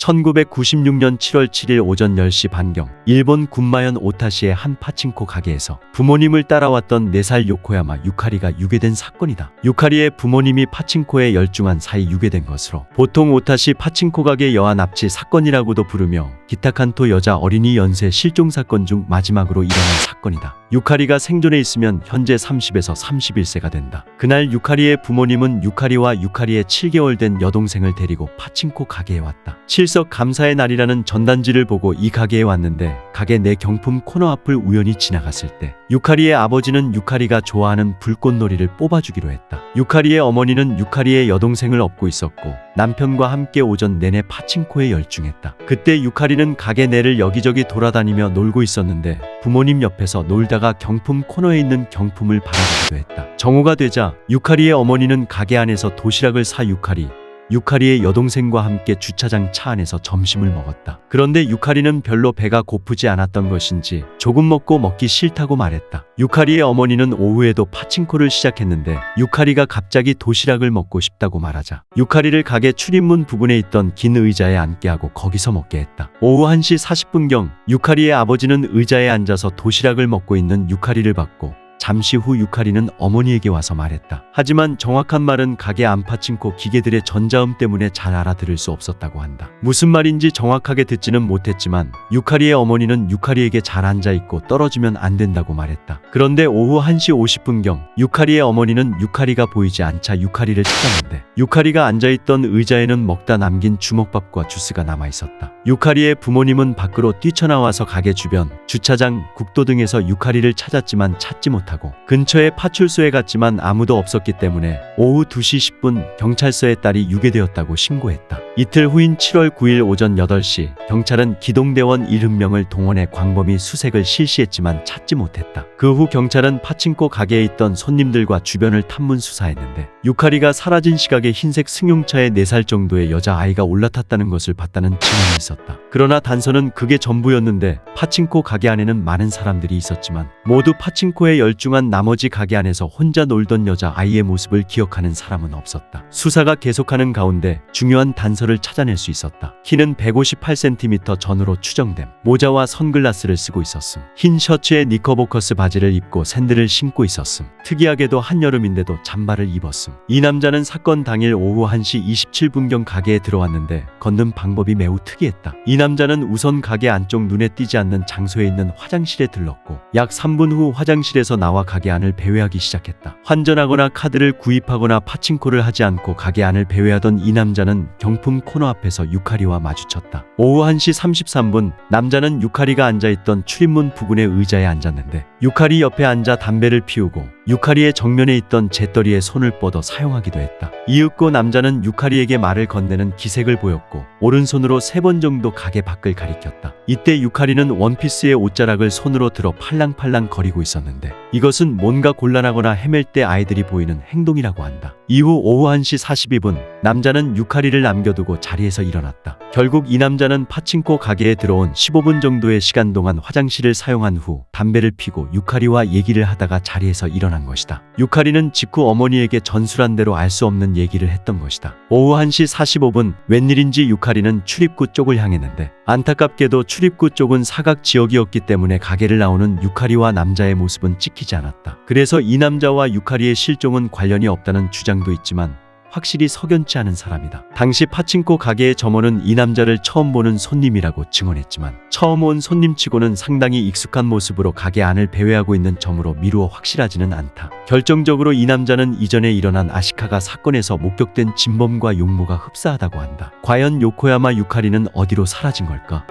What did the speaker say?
1996년 7월 7일 오전 10시 반경 일본 군마현 오타시의 한 파친코 가게에서 부모님을 따라왔던 4살 요코야마 유카리가 유괴된 사건이다. 유카리의 부모님이 파친코에 열중한 사이 유괴된 것으로 보통 오타시 파친코 가게 여아 납치 사건이라고도 부르며 기타칸토 여자 어린이 연쇄 실종 사건 중 마지막으로 일어난 사건이다. 유카리가 생존해 있으면 현재 30에서 31세가 된다. 그날 유카리의 부모님은 유카리와 유카리의 7개월 된 여동생을 데리고 파친코 가게에 왔다. 칠석 감사의 날이라는 전단지를 보고 이 가게에 왔는데 가게 내 경품 코너 앞을 우연히 지나갔을 때 유카리의 아버지는 유카리가 좋아하는 불꽃놀이를 뽑아주기로 했다. 유카리의 어머니는 유카리의 여동생을 업고 있었고 남편과 함께 오전 내내 파친코에 열중했다. 그때 유카리는 가게 내를 여기저기 돌아다니며 놀고 있었는데 부모님 옆에서 놀다가 경품 코너에 있는 경품을 바라보기도 했다. 정오가 되자 유카리의 어머니는 가게 안에서 도시락을 사 유카리의 여동생과 함께 주차장 차 안에서 점심을 먹었다. 그런데 유카리는 별로 배가 고프지 않았던 것인지 조금 먹고 먹기 싫다고 말했다. 유카리의 어머니는 오후에도 파친코를 시작했는데 유카리가 갑자기 도시락을 먹고 싶다고 말하자 유카리를 가게 출입문 부근에 있던 긴 의자에 앉게 하고 거기서 먹게 했다. 오후 1시 40분경 유카리의 아버지는 의자에 앉아서 도시락을 먹고 있는 유카리를 봤고 잠시 후 유카리는 어머니에게 와서 말했다. 하지만 정확한 말은 가게 안 파친코 기계들의 전자음 때문에 잘 알아들을 수 없었다고 한다. 무슨 말인지 정확하게 듣지는 못했지만 유카리의 어머니는 유카리에게 잘 앉아있고 떨어지면 안 된다고 말했다. 그런데 오후 1시 50분경 유카리의 어머니는 유카리가 보이지 않자 유카리를 찾았는데 유카리가 앉아있던 의자에는 먹다 남긴 주먹밥과 주스가 남아있었다. 유카리의 부모님은 밖으로 뛰쳐나와서 가게 주변, 주차장, 국도 등에서 유카리를 찾았지만 찾지 못하고 근처에 파출소에 갔지만 아무도 없었기 때문에 오후 2시 10분 경찰서에 딸이 유괴되었다고 신고했다. 이틀 후인 7월 9일 오전 8시 경찰은 기동대원 70명을 동원해 광범위 수색을 실시했지만 찾지 못했다. 그 후 경찰은 파친코 가게에 있던 손님들과 주변을 탐문 수사했는데 유카리가 사라진 시각에 흰색 승용차에 4살 정도의 여자아이가 올라탔다는 것을 봤다는 증언이 있었다. 그러나 단서는 그게 전부였는데 파친코 가게 안에는 많은 사람들이 있었지만 모두 파친코에 열중한 나머지 가게 안에서 혼자 놀던 여자아이의 모습을 기억하는 사람은 없었다. 수사가 계속하는 가운데 중요한 단서를 찾아낼 수 있었다. 키는 158cm 전후로 추정됨. 모자와 선글라스를 쓰고 있었음. 흰 셔츠에 니커보커스 바지를 입고 샌들을 신고 있었음. 특이하게도 한여름인데도 잠바를 입었음. 이 남자는 사건 당일 오후 1시 27분경 가게에 들어왔는데 걷는 방법이 매우 특이했다. 이 남자는 우선 가게 안쪽 눈에 띄지 않는 장소에 있는 화장실에 들렀고 약 3분 후 화장실에서 나와 가게 안을 배회하기 시작했다. 환전하거나 카드를 구입하거나 파친코를 하지 않고 가게 안을 배회하던 이 남자는 경품 코너 앞에서 유카리와 마주쳤다. 오후 1시 33분 남자는 유카리가 앉아있던 출입문 부근의 의자에 앉았는데 유카리 옆에 앉아 담배를 피우고 유카리의 정면에 있던 재떨이에 손을 뻗어 사용하기도 했다. 이윽고 남자는 유카리에게 말을 건네는 기색을 보였고 오른손으로 3번 정도 가게 밖을 가리켰다. 이때 유카리는 원피스의 옷자락을 손으로 들어 팔랑팔랑 거리고 있었는데 이것은 뭔가 곤란하거나 헤맬 때 아이들이 보이는 행동이라고 한다. 이후 오후 1시 42분 남자는 유카리를 남겨두고 자리에서 일어났다. 결국 이 남자는 파친코 가게에 들어온 15분 정도의 시간 동안 화장실을 사용한 후 담배를 피고 유카리와 얘기를 하다가 자리에서 일어난 것이다. 유카리는 직후 어머니에게 전술한 대로 알 수 없는 얘기를 했던 것이다. 오후 1시 45분 웬일인지 유카리는 출입구 쪽을 향했는데 안타깝게도 출입구 쪽은 사각 지역이었기 때문에 가게를 나오는 유카리와 남자의 모습은 찍히지 않았다. 그래서 이 남자와 유카리의 실종은 관련이 없다는 주장도 있지만 확실히 석연치 않은 사람이다. 당시 파친코 가게의 점원은 이 남자를 처음 보는 손님이라고 증언했지만 처음 온 손님치고는 상당히 익숙한 모습으로 가게 안을 배회하고 있는 점으로 미루어 확실하지는 않다. 결정적으로 이 남자는 이전에 일어난 아시카가 사건에서 목격된 진범과 용모가 흡사하다고 한다. 과연 요코야마 유카리는 어디로 사라진 걸까?